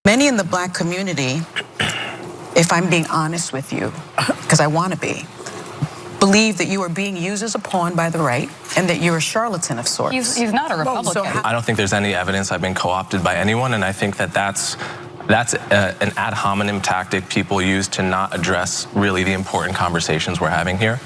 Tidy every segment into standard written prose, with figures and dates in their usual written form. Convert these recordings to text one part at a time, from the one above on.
Many in the Black community, if I'm being honest with you, because I want to be, believe that you are being used as a pawn by the right and that you're a charlatan of sorts. He's not a Republican. I don't think there's any evidence I've been co-opted by anyone, and I think that that's an ad hominem tactic people use to not address really the important conversations we're having here.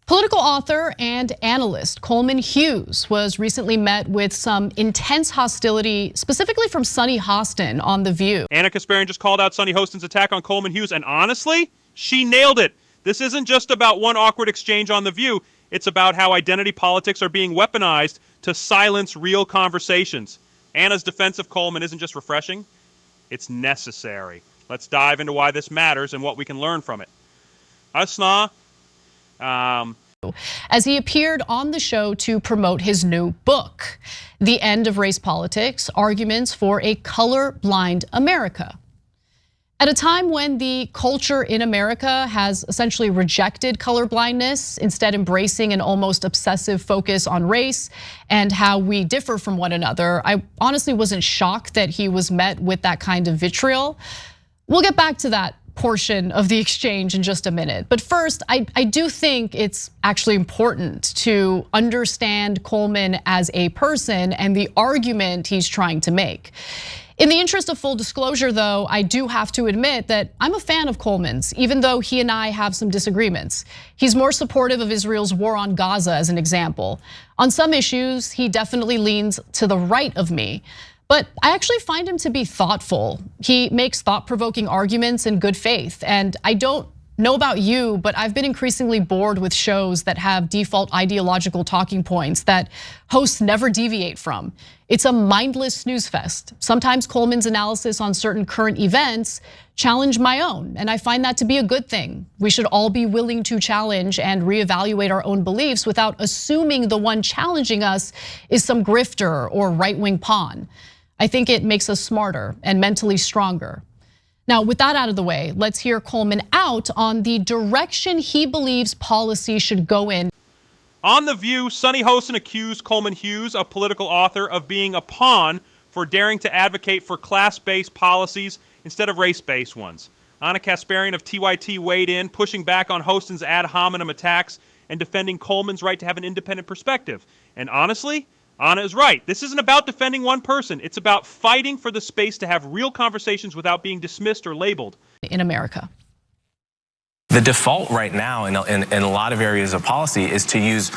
Political author and analyst Coleman Hughes was recently met with some intense hostility, specifically from Sunny Hostin on The View. Ana Kasparian just called out Sunny Hostin's attack on Coleman Hughes, and honestly, she nailed it. This isn't just about one awkward exchange on The View. It's about how identity politics are being weaponized to silence real conversations. Ana's defense of Coleman isn't just refreshing, it's necessary. Let's dive into why this matters and what we can learn from it. Asna. As he appeared on the show to promote his new book, The End of Race Politics: Arguments for a Colorblind America. At a time when the culture in America has essentially rejected colorblindness, instead embracing an almost obsessive focus on race and how we differ from one another, I honestly wasn't shocked that he was met with that kind of vitriol. We'll get back to that portion of the exchange in just a minute. But first, I do think it's actually important to understand Coleman as a person and the argument he's trying to make. In the interest of full disclosure, though, I do have to admit that I'm a fan of Coleman's, even though he and I have some disagreements. He's more supportive of Israel's war on Gaza, as an example. On some issues, he definitely leans to the right of me. But I actually find him to be thoughtful. He makes thought-provoking arguments in good faith. And I don't know about you, but I've been increasingly bored with shows that have default ideological talking points that hosts never deviate from. It's a mindless snooze fest. Sometimes Coleman's analysis on certain current events challenge my own, and I find that to be a good thing. We should all be willing to challenge and reevaluate our own beliefs without assuming the one challenging us is some grifter or right-wing pawn. I think it makes us smarter and mentally stronger. Now, with that out of the way, let's hear Coleman out on the direction he believes policy should go in. On The View, Sunny Hostin accused Coleman Hughes, a political author, of being a pawn for daring to advocate for class-based policies instead of race-based ones. Ana Kasparian of TYT weighed in, pushing back on Hostin's ad hominem attacks and defending Coleman's right to have an independent perspective. And honestly, Ana is right. This isn't about defending one person. It's about fighting for the space to have real conversations without being dismissed or labeled. In America. The default right now in a lot of areas of policy is to use,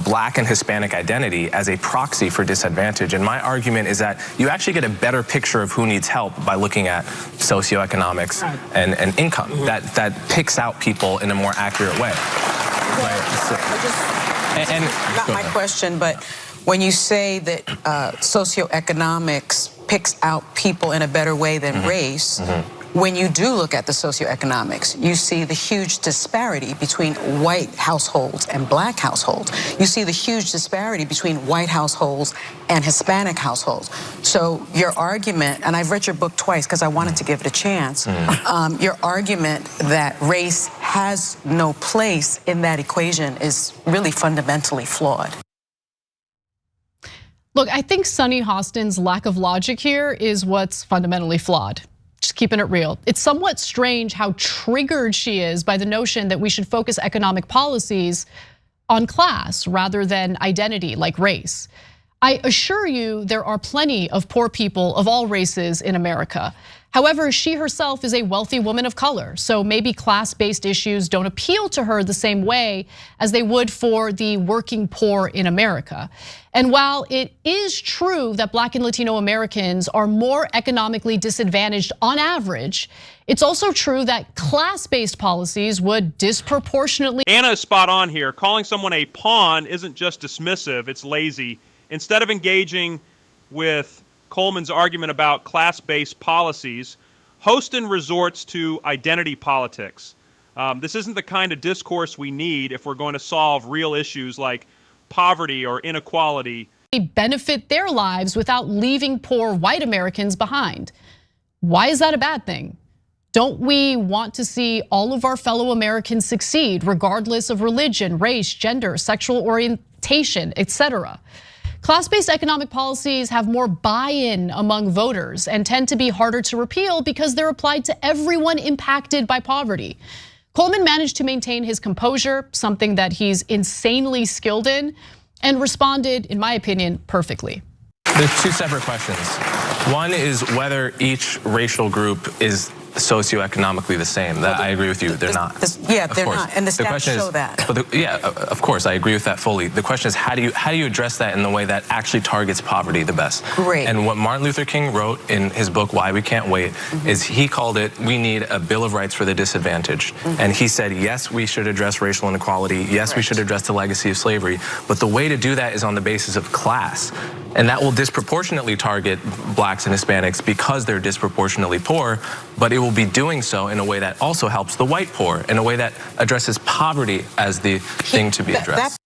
Black and Hispanic identity as a proxy for disadvantage. And my argument is that you actually get a better picture of who needs help by looking at socioeconomics and income. That picks out people in a more accurate way. Not my question, but when you say that socioeconomics picks out people in a better way than race, when you do look at the socioeconomics, you see the huge disparity between white households and Black households. You see the huge disparity between white households and Hispanic households. So your argument, and I've read your book twice because I wanted to give it a chance, your argument that race has no place in that equation is really fundamentally flawed. Look, I think Sunny Hostin's lack of logic here is what's fundamentally flawed. Just keeping it real. It's somewhat strange how triggered she is by the notion that we should focus economic policies on class rather than identity like race. I assure you there are plenty of poor people of all races in America. However, she herself is a wealthy woman of color, so maybe class-based issues don't appeal to her the same way as they would for the working poor in America. And while it is true that Black and Latino Americans are more economically disadvantaged on average, it's also true that class-based policies would disproportionately. Ana is spot on here. Calling someone a pawn isn't just dismissive, it's lazy. Instead of engaging with Coleman's argument about class-based policies, Hostin resorts to identity politics. This isn't the kind of discourse we need if we're going to solve real issues like poverty or inequality. Benefit their lives without leaving poor white Americans behind. Why is that a bad thing? Don't we want to see all of our fellow Americans succeed regardless of religion, race, gender, sexual orientation, etc.? Class-based economic policies have more buy-in among voters and tend to be harder to repeal because they're applied to everyone impacted by poverty. Coleman managed to maintain his composure, something that he's insanely skilled in, and responded, in my opinion, perfectly. There's two separate questions. One is whether each racial group is socioeconomically the same. That I agree with you. They're not. Yeah, they're not, and the stats show that. But yeah, of course, I agree with that fully. The question is, how do you address that in the way that actually targets poverty the best? Great. And what Martin Luther King wrote in his book, Why We Can't Wait, is he called it, we need a Bill of Rights for the disadvantaged. And he said, yes, we should address racial inequality. Yes, we should address the legacy of slavery. But the way to do that is on the basis of class. And that will disproportionately target blacks and Hispanics because they're disproportionately poor, but it will be doing so in a way that also helps the white poor, in a way that addresses poverty as the thing to be addressed.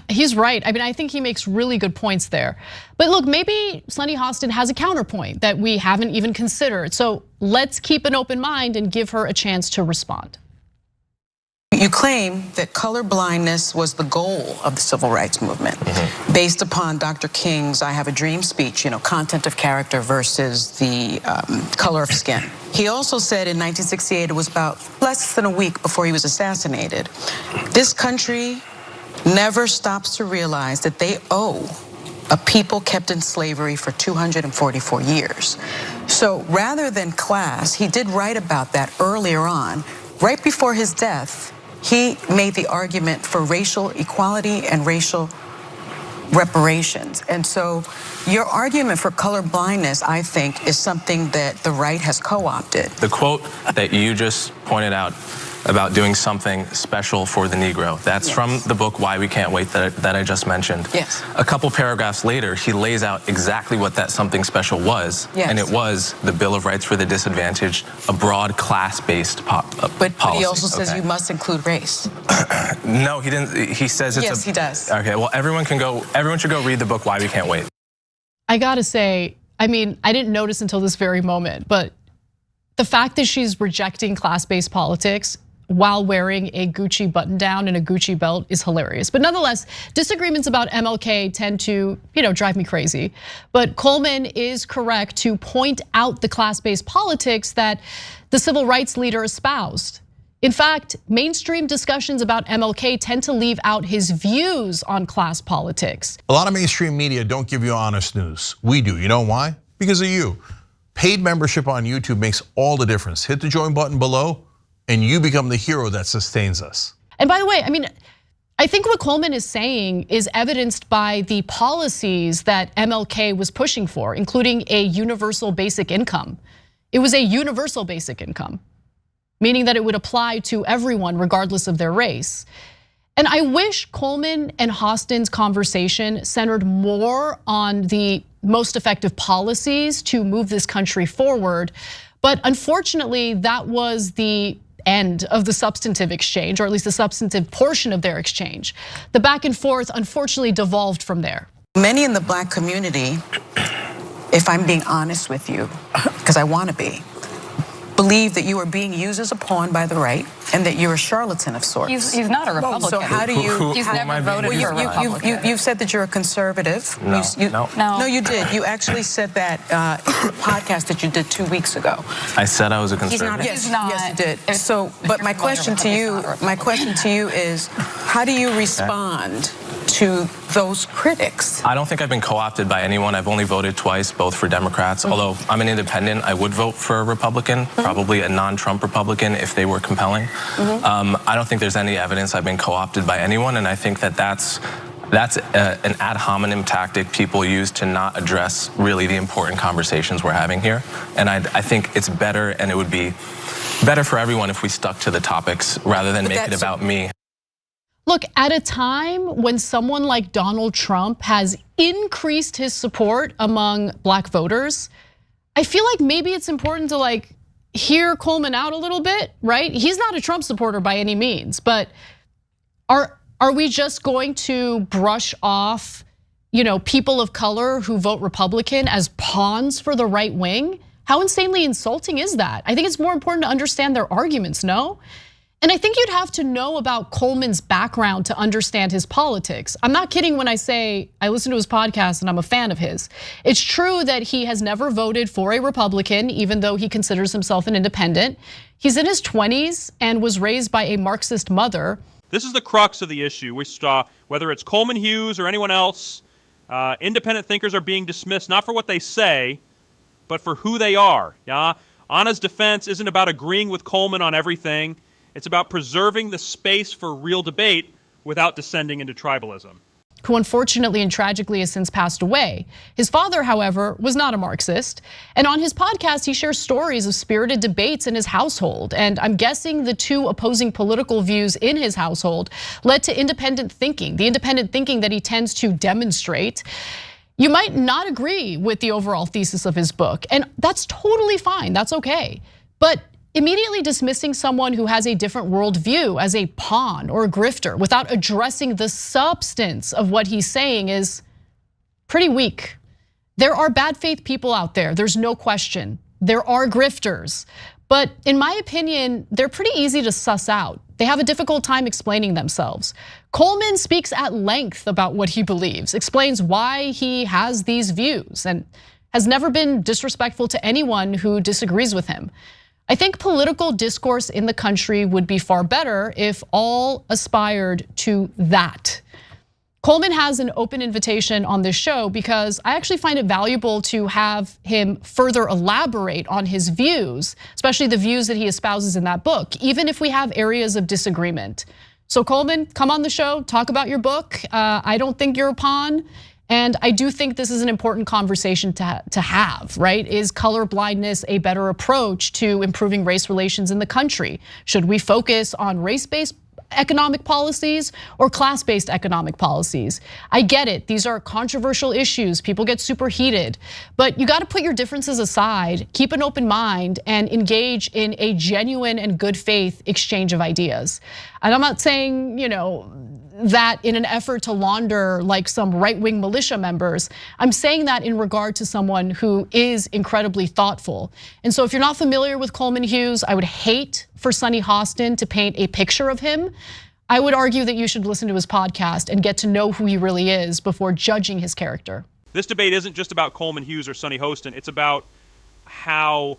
He's right. I mean, I think he makes really good points there. But look, maybe Sunny Hostin has a counterpoint that we haven't even considered. So let's keep an open mind and give her a chance to respond. You claim that color blindness was the goal of the civil rights movement, based upon Dr. King's I Have a Dream speech, content of character versus the color of skin. He also said in 1968, it was about less than a week before he was assassinated, this country never stops to realize that they owe a people kept in slavery for 244 years. So rather than class, he did write about that earlier on. Right before his death, he made the argument for racial equality and racial reparations. And so your argument for color blindness, I think, is something that the right has co-opted. The quote that you just pointed out about doing something special for the Negro, that's from the book Why We Can't Wait that I just mentioned. Yes. A couple paragraphs later, he lays out exactly what that something special was. Yes. And it was the Bill of Rights for the Disadvantaged, a broad class-based policy. But he also says you must include race. No, he didn't. He says it's yes, he does. Okay, well, everyone should go read the book Why We Can't Wait. I gotta say, I mean, I didn't notice until this very moment, but the fact that she's rejecting class-based politics while wearing a Gucci button down and a Gucci belt is hilarious. But nonetheless, disagreements about MLK tend to, drive me crazy. But Coleman is correct to point out the class-based politics that the civil rights leader espoused. In fact, mainstream discussions about MLK tend to leave out his views on class politics. A lot of mainstream media don't give you honest news. We do. You know why? Because of you. Paid membership on YouTube makes all the difference. Hit the join button below, and you become the hero that sustains us. And by the way, I think what Coleman is saying is evidenced by the policies that MLK was pushing for, including a universal basic income. It was a universal basic income, meaning that it would apply to everyone regardless of their race. And I wish Coleman and Hostin's conversation centered more on the most effective policies to move this country forward. But unfortunately, that was the end of the substantive exchange, or at least the substantive portion of their exchange. The back and forth unfortunately devolved from there. Many in the black community, if I'm being honest with you, because I want to be, believe that you are being used as a pawn by the right and that you're a charlatan of sorts. He's not a Republican. So how do you? He's never voted for a Republican. You've said that you're a conservative. No, you did. You actually said that in the podcast that you did 2 weeks ago. I said I was a conservative. Yes, you did. So, but my question to you is, how do you respond to those critics? I don't think I've been co-opted by anyone. I've only voted twice, both for Democrats. Although I'm an independent, I would vote for a Republican, probably a non-Trump Republican if they were compelling. I don't think there's any evidence I've been co-opted by anyone, and I think that that's an ad hominem tactic people use to not address really the important conversations we're having here. And I think it's better, and it would be better for everyone if we stuck to the topics rather than make it about me. Look, at a time when someone like Donald Trump has increased his support among black voters, I feel like maybe it's important to hear Coleman out a little bit, right? He's not a Trump supporter by any means, but are we just going to brush off, people of color who vote Republican as pawns for the right wing? How insanely insulting is that? I think it's more important to understand their arguments, no? And I think you'd have to know about Coleman's background to understand his politics. I'm not kidding when I say I listen to his podcast and I'm a fan of his. It's true that he has never voted for a Republican, even though he considers himself an independent. He's in his 20s and was raised by a Marxist mother. This is the crux of the issue. We saw, whether it's Coleman Hughes or anyone else, independent thinkers are being dismissed not for what they say, but for who they are. Yeah? Ana's defense isn't about agreeing with Coleman on everything. It's about preserving the space for real debate without descending into tribalism. Who unfortunately and tragically has since passed away. His father, however, was not a Marxist. And on his podcast, he shares stories of spirited debates in his household. And I'm guessing the two opposing political views in his household led to independent thinking, the independent thinking that he tends to demonstrate. You might not agree with the overall thesis of his book, and that's totally fine, that's okay. But immediately dismissing someone who has a different worldview as a pawn or a grifter without addressing the substance of what he's saying is pretty weak. There are bad faith people out there, there's no question. There are grifters, but in my opinion, they're pretty easy to suss out. They have a difficult time explaining themselves. Coleman speaks at length about what he believes, explains why he has these views, and has never been disrespectful to anyone who disagrees with him. I think political discourse in the country would be far better if all aspired to that. Coleman has an open invitation on this show because I actually find it valuable to have him further elaborate on his views, especially the views that he espouses in that book, even if we have areas of disagreement. So Coleman, come on the show, talk about your book. I don't think you're a pawn. And I do think this is an important conversation to have, right? Is color blindness a better approach to improving race relations in the country? Should we focus on race-based economic policies or class-based economic policies? I get it, these are controversial issues, people get super heated, but you gotta put your differences aside, keep an open mind, and engage in a genuine and good faith exchange of ideas. And I'm not saying, that in an effort to launder like some right-wing militia members. I'm saying that in regard to someone who is incredibly thoughtful. And so if you're not familiar with Coleman Hughes, I would hate for Sunny Hostin to paint a picture of him. I would argue that you should listen to his podcast and get to know who he really is before judging his character. This debate isn't just about Coleman Hughes or Sunny Hostin. It's about how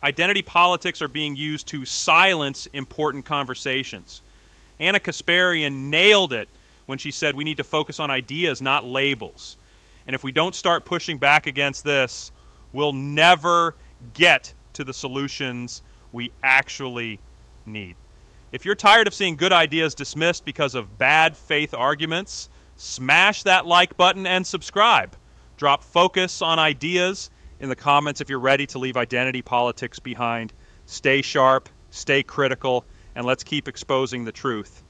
identity politics are being used to silence important conversations. Ana Kasparian nailed it when she said we need to focus on ideas, not labels. And if we don't start pushing back against this, we'll never get to the solutions we actually need. If you're tired of seeing good ideas dismissed because of bad faith arguments, smash that like button and subscribe. Drop focus on ideas in the comments if you're ready to leave identity politics behind. Stay sharp, stay critical, and let's keep exposing the truth.